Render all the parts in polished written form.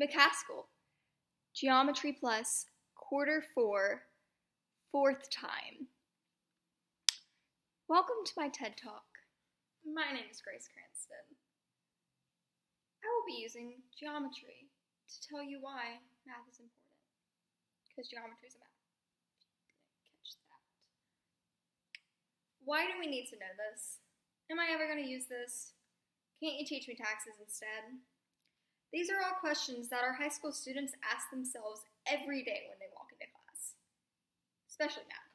McCaskill, Geometry Plus, Quarter 4, fourth time. Welcome to my TED Talk. My name is Grace Cranston. I will be using geometry to tell you why math is important. Because geometry is a math. Didn't catch that. Why do we need to know this? Am I ever going to use this? Can't you teach me taxes instead? These are all questions that our high school students ask themselves every day when they walk into class, especially math.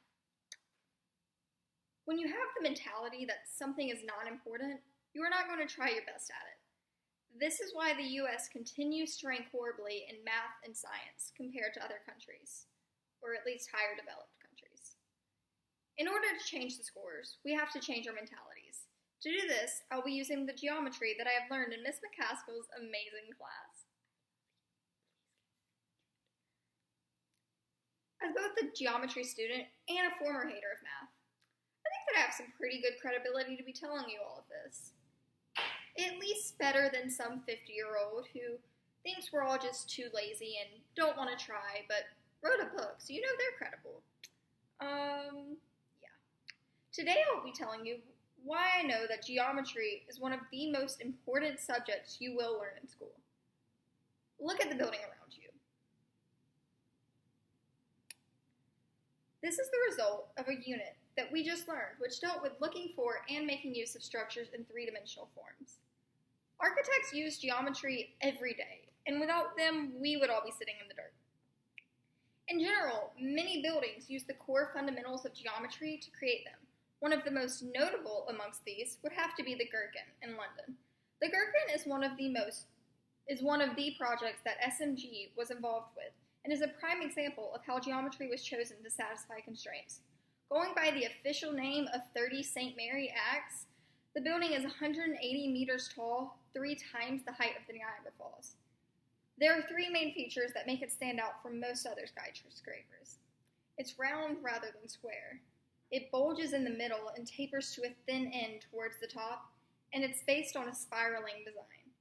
When you have the mentality that something is not important, you are not going to try your best at it. This is why the US continues to rank horribly in math and science compared to other countries, or at least higher developed countries. In order to change the scores, we have to change our mentalities. To do this, I'll be using the geometry that I have learned in Miss McCaskill's amazing class. As both a geometry student and a former hater of math, I think that I have some pretty good credibility to be telling you all of this. At least better than some 50-year-old who thinks we're all just too lazy and don't want to try, but wrote a book, so you know they're credible. Yeah. Today I'll be telling you why I know that geometry is one of the most important subjects you will learn in school. Look at the building around you. This is the result of a unit that we just learned, which dealt with looking for and making use of structures in three-dimensional forms. Architects use geometry every day, and without them, we would all be sitting in the dirt. In general, many buildings use the core fundamentals of geometry to create them. One of the most notable amongst these would have to be the Gherkin in London. The Gherkin is one of the projects that SMG was involved with, and is a prime example of how geometry was chosen to satisfy constraints. Going by the official name of 30 St. Mary Axe, the building is 180 meters tall, 3 times the height of the Niagara Falls. There are 3 main features that make it stand out from most other skyscrapers. It's round rather than square. It bulges in the middle and tapers to a thin end towards the top, and it's based on a spiraling design.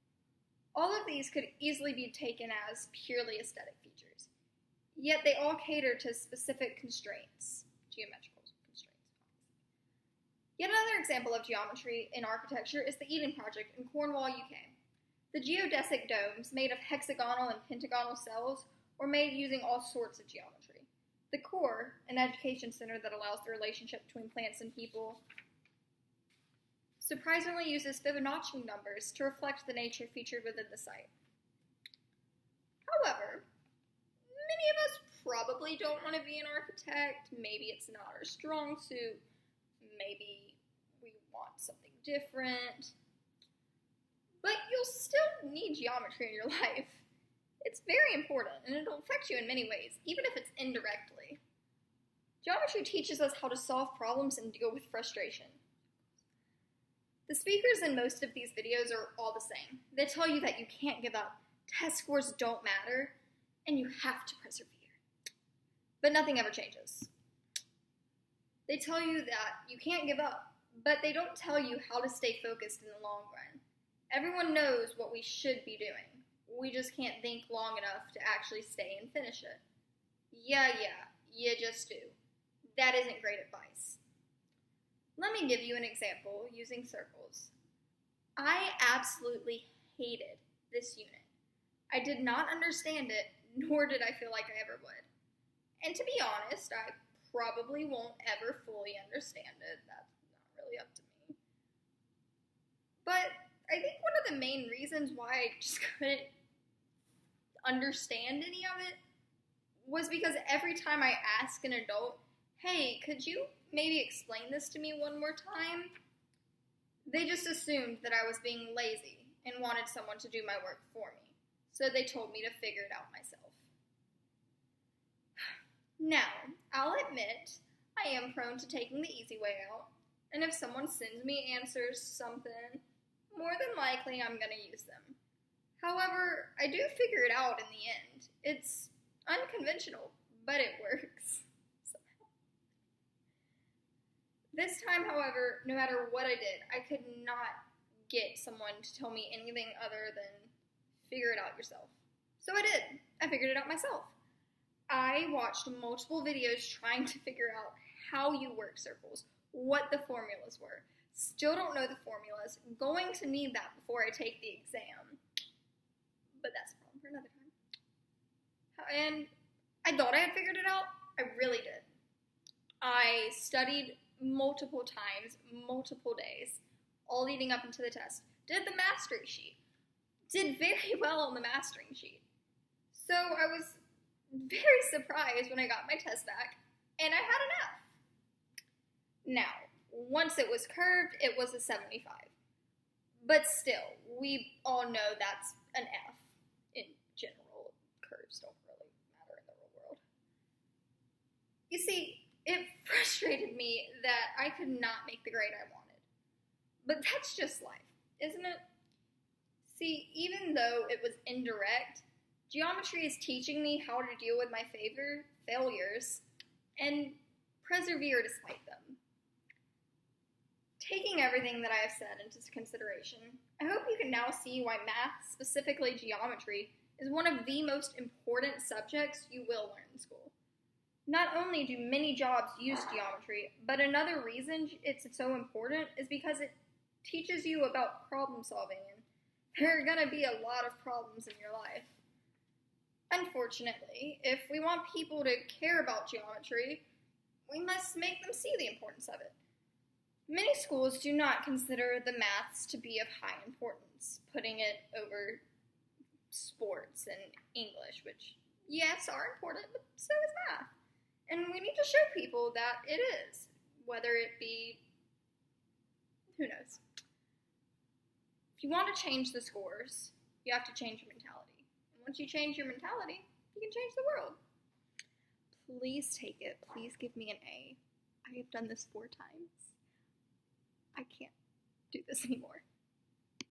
All of these could easily be taken as purely aesthetic features, yet they all cater to specific constraints, geometrical constraints. Yet another example of geometry in architecture is the Eden Project in Cornwall, UK. The geodesic domes, made of hexagonal and pentagonal cells, were made using all sorts of geometry. The core, an education center that allows the relationship between plants and people, surprisingly uses Fibonacci numbers to reflect the nature featured within the site. However, many of us probably don't want to be an architect. Maybe it's not our strong suit. Maybe we want something different. But you'll still need geometry in your life. It's very important, and it'll affect you in many ways, even if it's indirectly. Geometry teaches us how to solve problems and deal with frustration. The speakers in most of these videos are all the same. They tell you that you can't give up, test scores don't matter, and you have to persevere. But nothing ever changes. They tell you that you can't give up, but they don't tell you how to stay focused in the long run. Everyone knows what we should be doing. We just can't think long enough to actually stay and finish it. Yeah, you just do. That isn't great advice. Let me give you an example using circles. I absolutely hated this unit. I did not understand it, nor did I feel like I ever would. And to be honest, I probably won't ever fully understand it. That's not really up to me. But I think one of the main reasons why I just couldn't understand any of it was because every time I asked an adult, hey, could you maybe explain this to me one more time? They just assumed that I was being lazy and wanted someone to do my work for me. So they told me to figure it out myself. Now, I'll admit, I am prone to taking the easy way out, and if someone sends me answers to something, more than likely I'm going to use them. However, I do figure it out in the end. It's unconventional, but it works. Somehow. This time, however, no matter what I did, I could not get someone to tell me anything other than figure it out yourself. So I did. I figured it out myself. I watched multiple videos trying to figure out how you work circles, what the formulas were. Still don't know the formulas. Going to need that before I take the exam. But that's a problem for another time. And I thought I had figured it out. I really did. I studied multiple times, multiple days, all leading up into the test. Did the mastering sheet. Did very well on the mastering sheet. So I was very surprised when I got my test back, and I had an F. Now, once it was curved, it was a 75. But still, we all know that's an F in general. Curves don't really matter in the real world. You see, it frustrated me that I could not make the grade I wanted. But that's just life, isn't it? See, even though it was indirect, geometry is teaching me how to deal with my failures and persevere despite them. Taking everything that I have said into consideration, I hope you can now see why math, specifically geometry, is one of the most important subjects you will learn in school. Not only do many jobs use geometry, but another reason it's so important is because it teaches you about problem solving, and there are going to be a lot of problems in your life. Unfortunately, if we want people to care about geometry, we must make them see the importance of it. Many schools do not consider the maths to be of high importance, putting it over sports and English, which, yes, are important, but so is math. And we need to show people that it is, whether it be, who knows. If you want to change the scores, you have to change your mentality. And once you change your mentality, you can change the world. Please take it. Please give me an A. I have done this 4 times. I can't do this anymore.